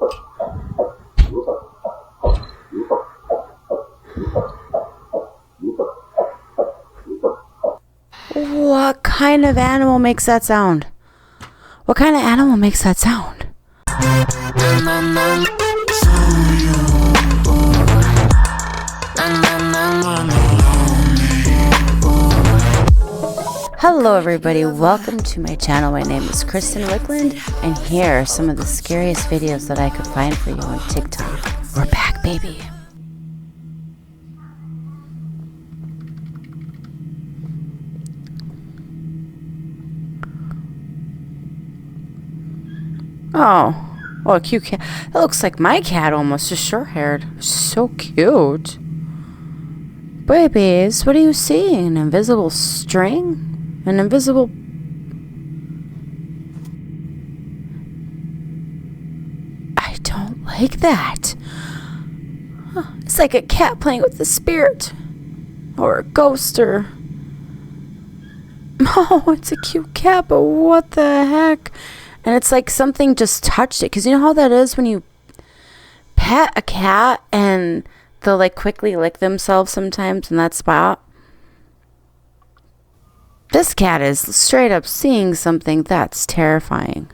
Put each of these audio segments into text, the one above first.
What kind of animal makes that sound? What kind of animal makes that sound? Hello everybody, welcome to my channel. My name is Christen Wicklund, and here are some of the scariest videos that I could find for you on TikTok. We're back, baby. Oh, a cute cat. That looks like my cat almost, just short-haired. So cute. Babies, what are you seeing? An invisible string? An invisible... I don't like that. It's like a cat playing with a spirit. Or a ghost, or... Oh, it's a cute cat, but what the heck? And it's like something just touched it. Because you know how that is when you pet a cat and they'll like quickly lick themselves sometimes in that spot? This cat is straight up seeing something that's terrifying.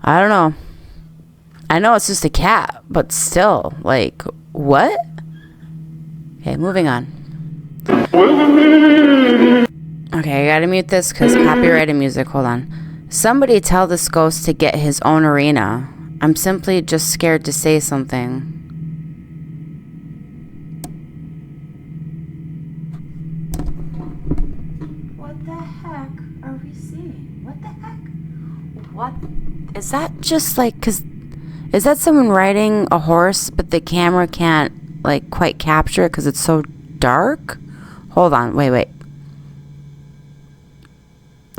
I don't know. I know it's just a cat, but still, like, what? Okay, moving on. Okay, I gotta mute this because copyrighted music. Hold on. Somebody tell this ghost to get his own arena. I'm simply just scared to say something. What the heck are we seeing? What the heck? What? Is that just like, is that someone riding a horse, but the camera can't like quite capture it because it's so dark? Hold on, wait.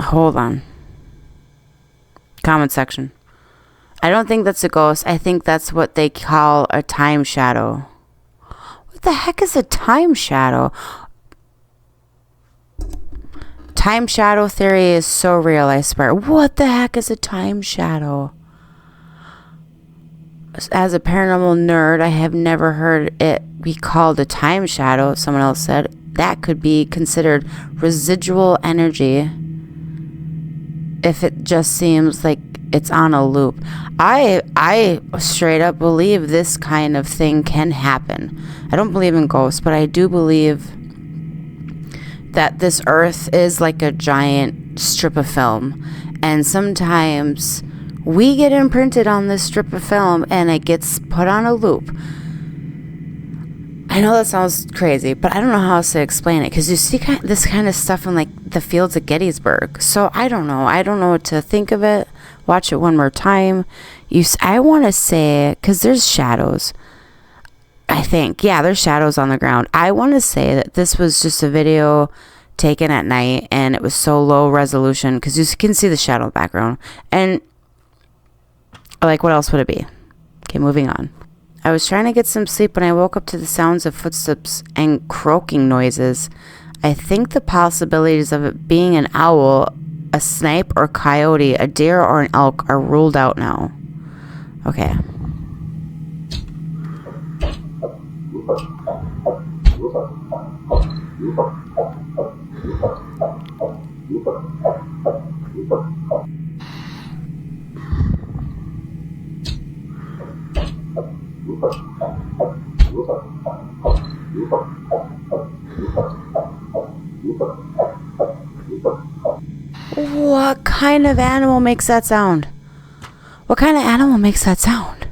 Hold on. Comment section. I don't think that's a ghost. I think that's what they call a time shadow. What the heck is a time shadow? Time shadow theory is so real, I swear. What the heck is a time shadow? As a paranormal nerd, I have never heard it be called a time shadow. Someone else said that could be considered residual energy if it just seems like it's on a loop. I straight up believe this kind of thing can happen. I don't believe in ghosts, but I do believe that this earth is like a giant strip of film, and sometimes we get imprinted on this strip of film and it gets put on a loop. I know that sounds crazy, but I don't know how else to explain it, because you see this kind of stuff in like the fields of Gettysburg. So I don't know what to think of it. Watch it one more time. I want to say, because there's shadows, I think. Yeah, there's shadows on the ground. I want to say that this was just a video taken at night, and it was so low resolution because you can see the shadow in the background. And like, what else would it be? Okay, moving on. I was trying to get some sleep when I woke up to the sounds of footsteps and croaking noises. I think the possibilities of it being an owl, a snipe or coyote, a deer or an elk are ruled out now. Okay. What kind of animal makes that sound? What kind of animal makes that sound?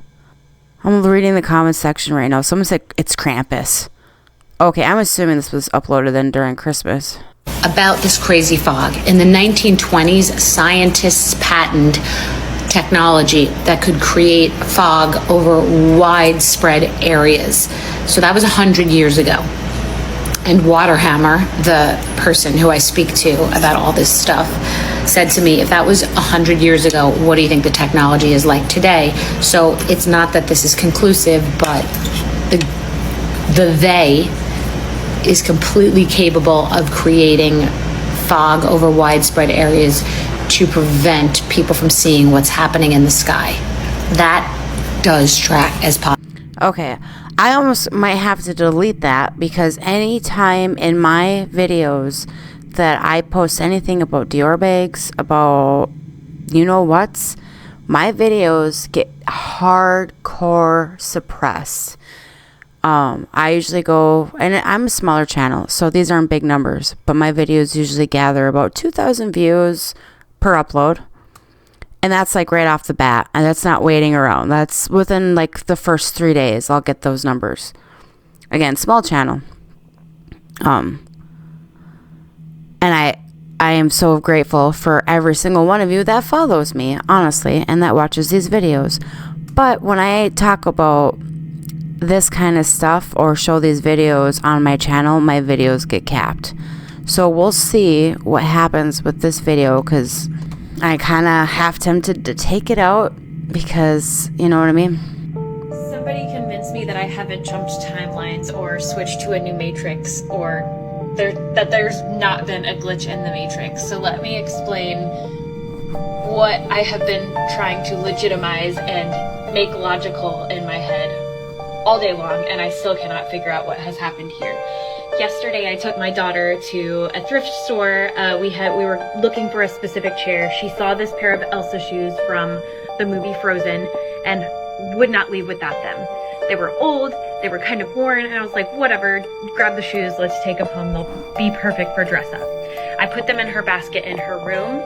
I'm reading the comment section right now. Someone said it's Krampus. Okay, I'm assuming this was uploaded then during Christmas. About this crazy fog. In the 1920s, scientists patented technology that could create fog over widespread areas. So that was 100 years ago. And Waterhammer, the person who I speak to about all this stuff, said to me, if that was 100 years ago, what do you think the technology is like today? So it's not that this is conclusive, but the they is completely capable of creating fog over widespread areas to prevent people from seeing what's happening in the sky. That does track as positive. Okay, I almost might have to delete that, because anytime in my videos that I post anything about Dior bags, about you-know-whats, my videos get hardcore suppressed. I usually go, and I'm a smaller channel, so these aren't big numbers, but my videos usually gather about 2,000 views per upload. And that's like right off the bat, and that's not waiting around. That's within like the first 3 days, I'll get those numbers. Again, small channel. And I am so grateful for every single one of you that follows me, honestly, and that watches these videos. But when I talk about this kind of stuff or show these videos on my channel, my videos get capped. So we'll see what happens with this video, because I kind of half tempted to take it out, because you know what I mean. Somebody convinced me that I haven't jumped timelines or switched to a new matrix, or that there's not been a glitch in the matrix. So let me explain what I have been trying to legitimize and make logical in my head all day long, and I still cannot figure out what has happened here. Yesterday, I took my daughter to a thrift store. We were looking for a specific chair. She saw this pair of Elsa shoes from the movie Frozen and would not leave without them. They were old, they were kind of worn, and I was like, whatever, grab the shoes, let's take them home. They'll be perfect for dress up. I put them in her basket in her room,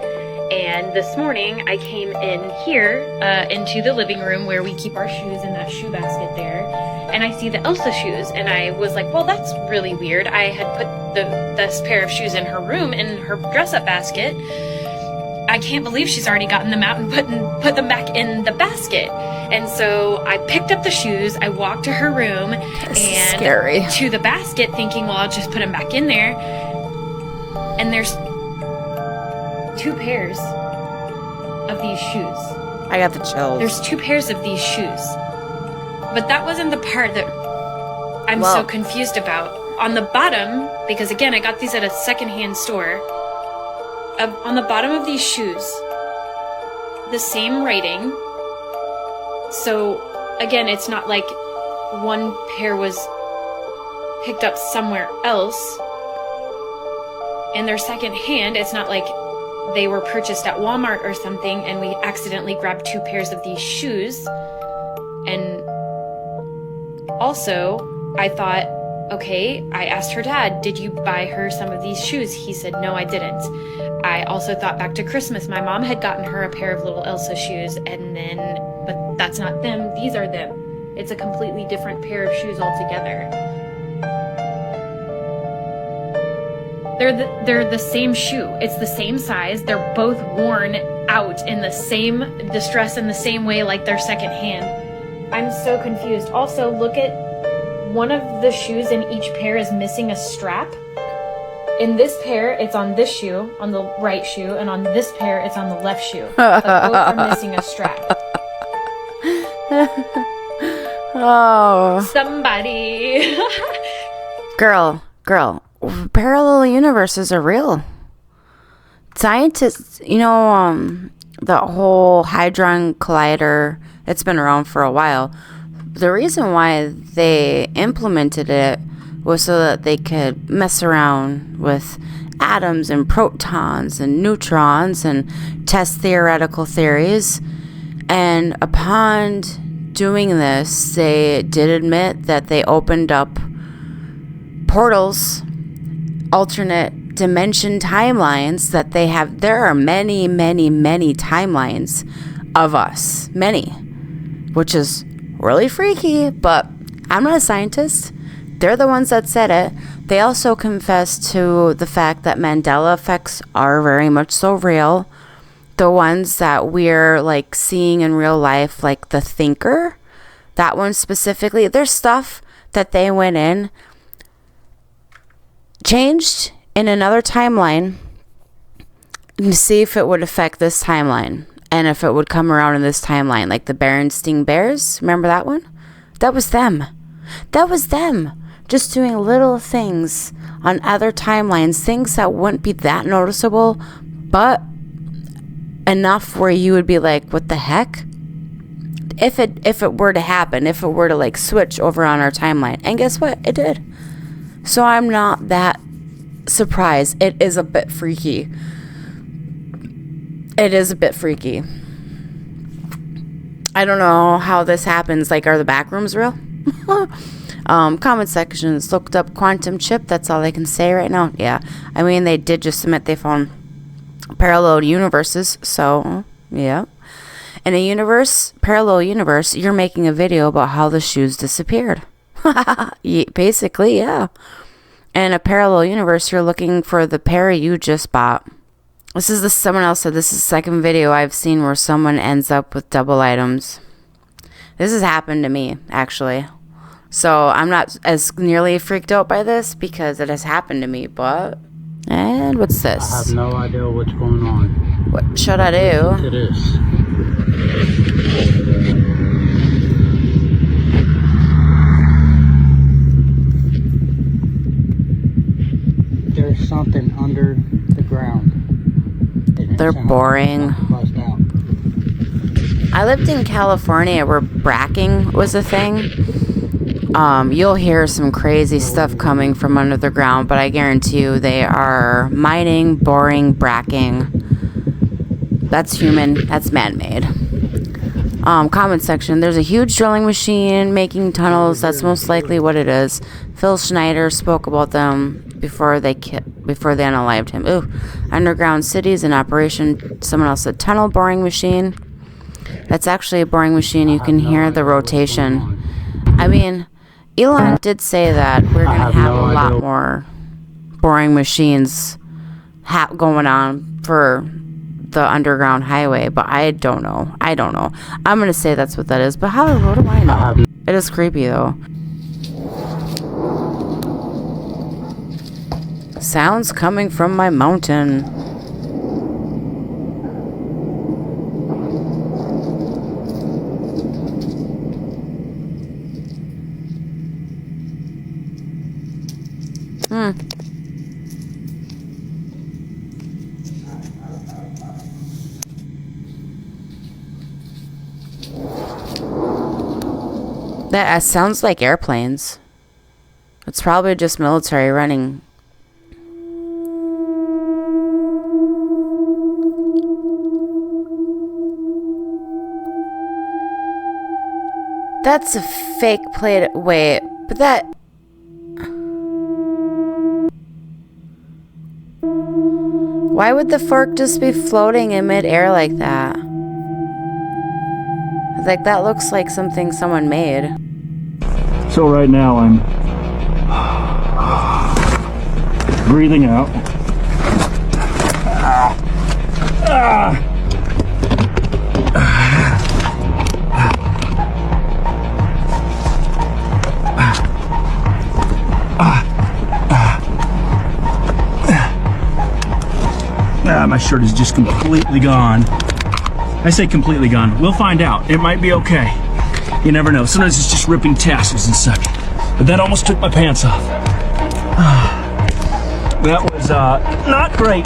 and this morning I came in here into the living room where we keep our shoes in that shoe basket there. And I see the Elsa shoes, and I was like, well, that's really weird. I had put this pair of shoes in her room in her dress-up basket. I can't believe she's already gotten them out and put them back in the basket. And so I picked up the shoes, I walked to her room and to the basket thinking, well, I'll just put them back in there. And there's 2 pairs of these shoes. I got the chills. There's 2 pairs of these shoes. But that wasn't the part that I'm so confused about. On the bottom, because again, I got these at a secondhand store. On the bottom of these shoes, the same writing. So again, it's not like one pair was picked up somewhere else and they're secondhand. It's not like they were purchased at Walmart or something and we accidentally grabbed 2 pairs of these shoes. And also, I thought, okay, I asked her dad, did you buy her some of these shoes? He said, no, I didn't. I also thought back to Christmas. My mom had gotten her a pair of little Elsa shoes, but that's not them. These are them. It's a completely different pair of shoes altogether. They're the same shoe. It's the same size. They're both worn out in the same distress in the same way like they're secondhand. I'm so confused. Also, look at one of the shoes in each pair is missing a strap. In this pair, it's on this shoe, on the right shoe, and on this pair, it's on the left shoe. But both are missing a strap. Oh. Somebody. Girl, parallel universes are real. Scientists, the whole Hadron Collider, it's been around for a while. The reason why they implemented it was so that they could mess around with atoms and protons and neutrons and test theoretical theories. And upon doing this, they did admit that they opened up portals, alternate dimension timelines that they have. There are many, many, many timelines of us. Many. Which is really freaky, but I'm not a scientist. They're the ones that said it. They also confessed to the fact that Mandela effects are very much so real. The ones that we're like seeing in real life, like the thinker, that one specifically, there's stuff that they went in, changed in another timeline to see if it would affect this timeline. And if it would come around in this timeline, like the Berenstain Bears, remember that one? That was them. That was them. Just doing little things on other timelines, things that wouldn't be that noticeable, but enough where you would be like, what the heck? If it were to happen, if it were to like switch over on our timeline. And guess what? It did. So I'm not that surprised. It is a bit freaky. It is a bit freaky. I don't know how this happens. Like, are the back rooms real? Comment sections looked up quantum chip. That's all I can say right now. Yeah. I mean, they did just admit they found parallel universes. So, yeah. In a parallel universe, you're making a video about how the shoes disappeared. Basically, yeah. In a parallel universe, you're looking for the pair you just bought. Someone else said this is the second video I've seen where someone ends up with double items. This has happened to me, actually. So I'm not as nearly freaked out by this because it has happened to me, but... And what's this? I have no idea what's going on. What should I do? It is. There's something under the ground. They're boring. I lived in California where bracking was a thing. You'll hear some crazy stuff coming from under the ground, but I guarantee you they are mining, boring, bracking. That's human. That's man-made. Comment section. There's a huge drilling machine making tunnels. That's most likely what it is. Phil Schneider spoke about them before they unalived him. Ooh, underground cities in operation. Someone else said tunnel boring machine. That's actually a boring machine. You can hear the rotation. I mean, Elon did say that we're going to have a lot more boring machines going on for the underground highway, but I don't know. I'm going to say that's what that is, but how do I know? It is creepy, though. Sounds coming from my mountain. That sounds like airplanes. It's probably just military running. That's a fake plate. Wait, but that... Why would the fork just be floating in midair like that? Like, that looks like something someone made. So right now I'm breathing out. My shirt is just completely gone. I say completely gone. We'll find out. It might be okay. You never know. Sometimes it's just ripping tassels and such. But that almost took my pants off. That was not great.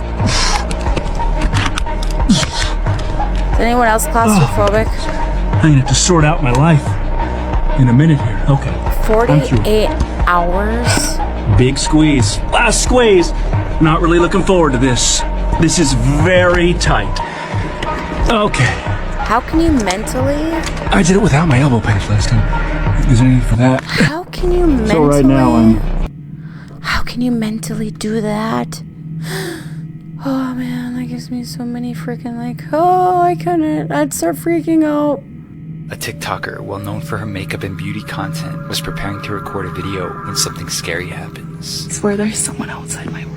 Is anyone else claustrophobic? I'm gonna have to sort out my life in a minute here. Okay. 48 hours? Big squeeze. Last squeeze. Not really looking forward to this. This is very tight. Okay. How can you mentally? I did it without my elbow pads last time. Is there any for that? How can you mentally? So right now How can you mentally do that? Oh man, that gives me so many freaking I couldn't. I'd start freaking out. A TikToker, well known for her makeup and beauty content, was preparing to record a video when something scary happens. I swear there's someone outside my room.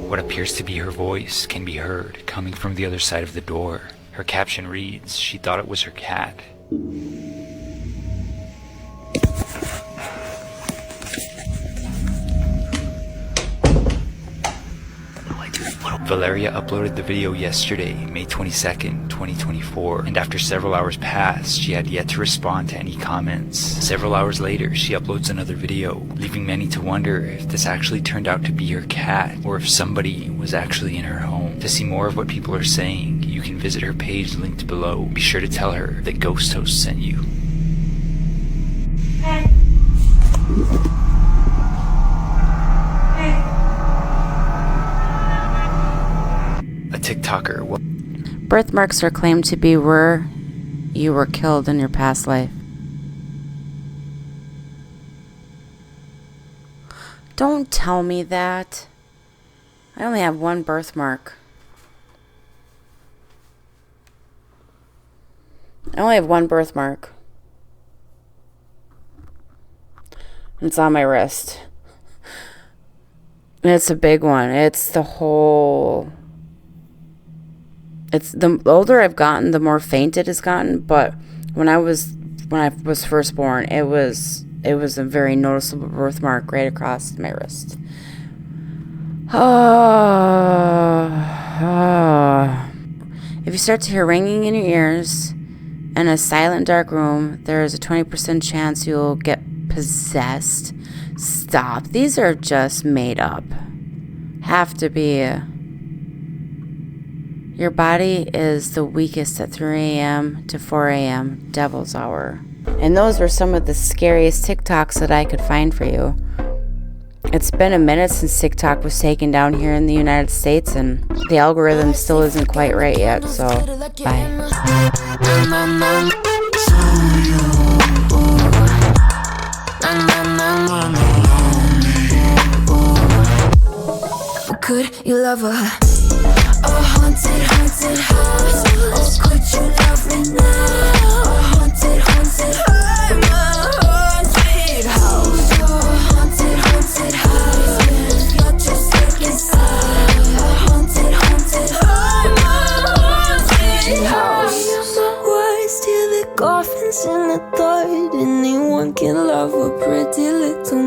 What appears to be her voice can be heard coming from the other side of the door. Her caption reads, she thought it was her cat. Valeria uploaded the video yesterday, May 22nd, 2024, and after several hours passed, she had yet to respond to any comments. Several hours later, she uploads another video, leaving many to wonder if this actually turned out to be her cat, or if somebody was actually in her home. To see more of what people are saying, you can visit her page linked below. Be sure to tell her that Ghost Host sent you. A TikToker. Birthmarks are claimed to be where you were killed in your past life. Don't tell me that. I only have one birthmark. I only have one birthmark. It's on my wrist. And it's a big one. It's the older I've gotten, the more faint it has gotten. But when I was first born, it was a very noticeable birthmark right across my wrist. If you start to hear ringing in your ears in a silent, dark room, there is a 20% chance you'll get possessed. Stop. These are just made up. Have to be. Your body is the weakest at 3 a.m. to 4 a.m. Devil's Hour. And those were some of the scariest TikToks that I could find for you. It's been a minute since TikTok was taken down here in the United States, and the algorithm still isn't quite right yet, so bye. Could you love her? A haunted house. Oh, could you love me now? A haunted I'm a haunted house. A haunted house. You're just sick inside. A haunted I'm a haunted house. My words till the coffins in the third. Anyone can love a pretty little